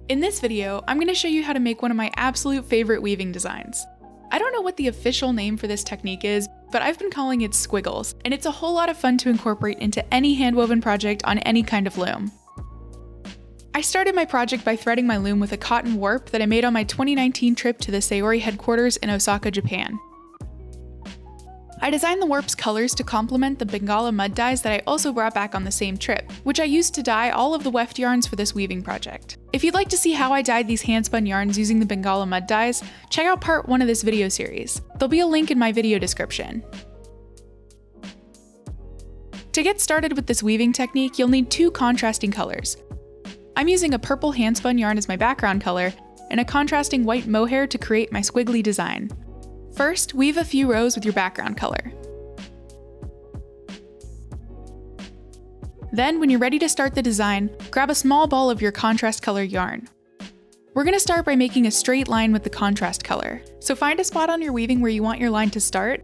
In this video, I'm going to show you how to make one of my absolute favorite weaving designs. I don't know what the official name for this technique is, but I've been calling it Squiggles, and it's a whole lot of fun to incorporate into any handwoven project on any kind of loom. I started my project by threading my loom with a cotton warp that I made on my 2019 trip to the Saori headquarters in Osaka, Japan. I designed the warp's colors to complement the Bengala mud dyes that I also brought back on the same trip, which I used to dye all of the weft yarns for this weaving project. If you'd like to see how I dyed these handspun yarns using the Bengala mud dyes, check out part 1 of this video series. There'll be a link in my video description. To get started with this weaving technique, you'll need 2 contrasting colors. I'm using a purple handspun yarn as my background color, and a contrasting white mohair to create my squiggly design. First, weave a few rows with your background color. Then, when you're ready to start the design, grab a small ball of your contrast color yarn. We're going to start by making a straight line with the contrast color. So find a spot on your weaving where you want your line to start,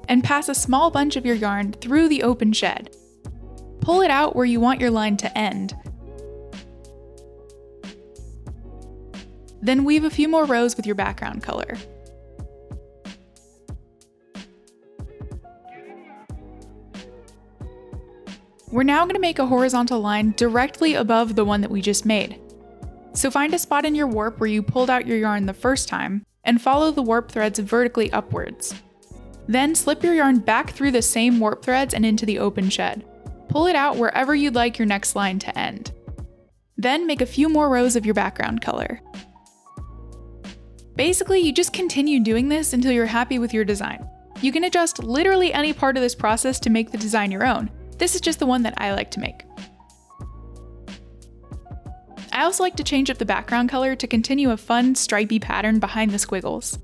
and pass a small bunch of your yarn through the open shed. Pull it out where you want your line to end. Then weave a few more rows with your background color. We're now going to make a horizontal line directly above the one that we just made. So find a spot in your warp where you pulled out your yarn the first time, and follow the warp threads vertically upwards. Then slip your yarn back through the same warp threads and into the open shed. Pull it out wherever you'd like your next line to end. Then make a few more rows of your background color. Basically, you just continue doing this until you're happy with your design. You can adjust literally any part of this process to make the design your own. This is just the one that I like to make. I also like to change up the background color to continue a fun, stripy pattern behind the squiggles.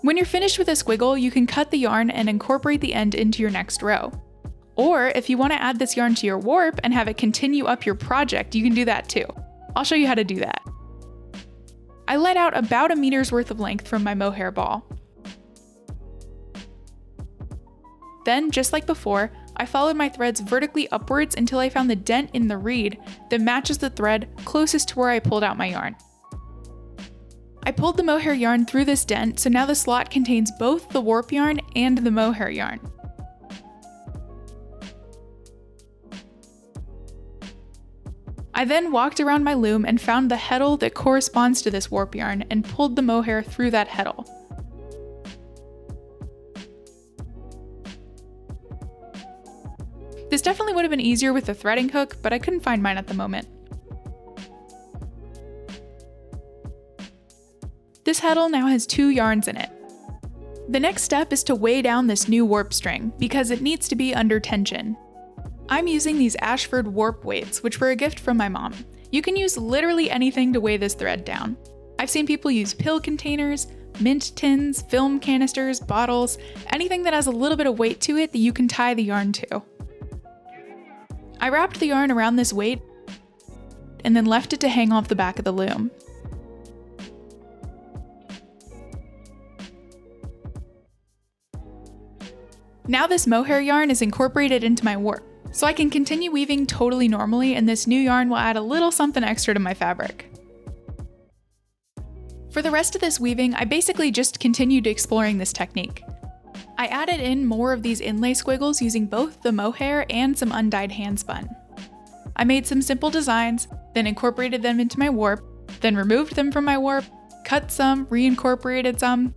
When you're finished with a squiggle, you can cut the yarn and incorporate the end into your next row. Or if you want to add this yarn to your warp and have it continue up your project, you can do that too. I'll show you how to do that. I let out about 1 meter's worth of length from my mohair ball. Then, just like before, I followed my threads vertically upwards until I found the dent in the reed that matches the thread closest to where I pulled out my yarn. I pulled the mohair yarn through this dent, so now the slot contains both the warp yarn and the mohair yarn. I then walked around my loom and found the heddle that corresponds to this warp yarn and pulled the mohair through that heddle. This definitely would have been easier with the threading hook, but I couldn't find mine at the moment. This heddle now has 2 yarns in it. The next step is to weigh down this new warp string, because it needs to be under tension. I'm using these Ashford warp weights, which were a gift from my mom. You can use literally anything to weigh this thread down. I've seen people use pill containers, mint tins, film canisters, bottles, anything that has a little bit of weight to it that you can tie the yarn to. I wrapped the yarn around this weight and then left it to hang off the back of the loom. Now this mohair yarn is incorporated into my warp, so I can continue weaving totally normally, and this new yarn will add a little something extra to my fabric. For the rest of this weaving, I basically just continued exploring this technique. I added in more of these inlay squiggles using both the mohair and some undyed handspun. I made some simple designs, then incorporated them into my warp, then removed them from my warp, cut some, reincorporated some.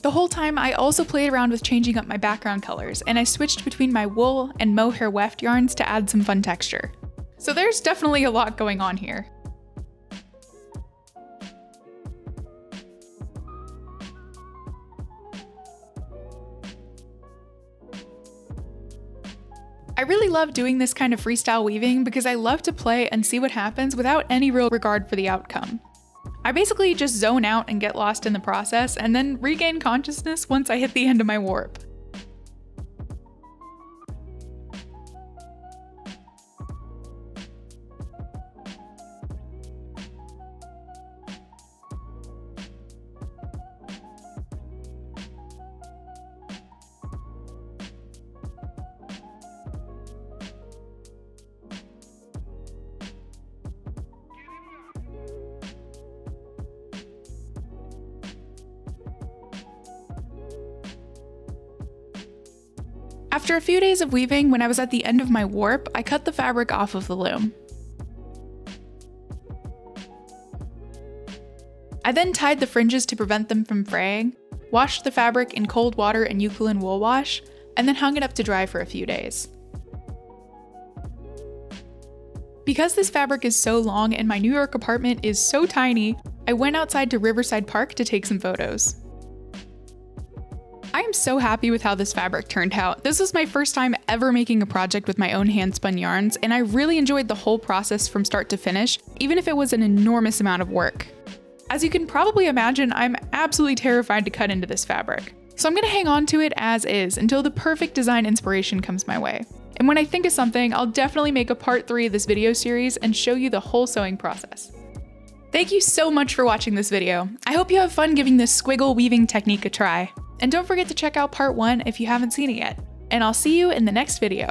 The whole time, I also played around with changing up my background colors, and I switched between my wool and mohair weft yarns to add some fun texture. So there's definitely a lot going on here. I really love doing this kind of freestyle weaving because I love to play and see what happens without any real regard for the outcome. I basically just zone out and get lost in the process, and then regain consciousness once I hit the end of my warp. After a few days of weaving, when I was at the end of my warp, I cut the fabric off of the loom. I then tied the fringes to prevent them from fraying, washed the fabric in cold water and Eucalyptus wool wash, and then hung it up to dry for a few days. Because this fabric is so long and my New York apartment is so tiny, I went outside to Riverside Park to take some photos. I am so happy with how this fabric turned out. This was my first time ever making a project with my own hand-spun yarns, and I really enjoyed the whole process from start to finish, even if it was an enormous amount of work. As you can probably imagine, I'm absolutely terrified to cut into this fabric. So I'm gonna hang on to it as is until the perfect design inspiration comes my way. And when I think of something, I'll definitely make a part 3 of this video series and show you the whole sewing process. Thank you so much for watching this video. I hope you have fun giving this squiggle weaving technique a try. And don't forget to check out part 1 if you haven't seen it yet. And I'll see you in the next video.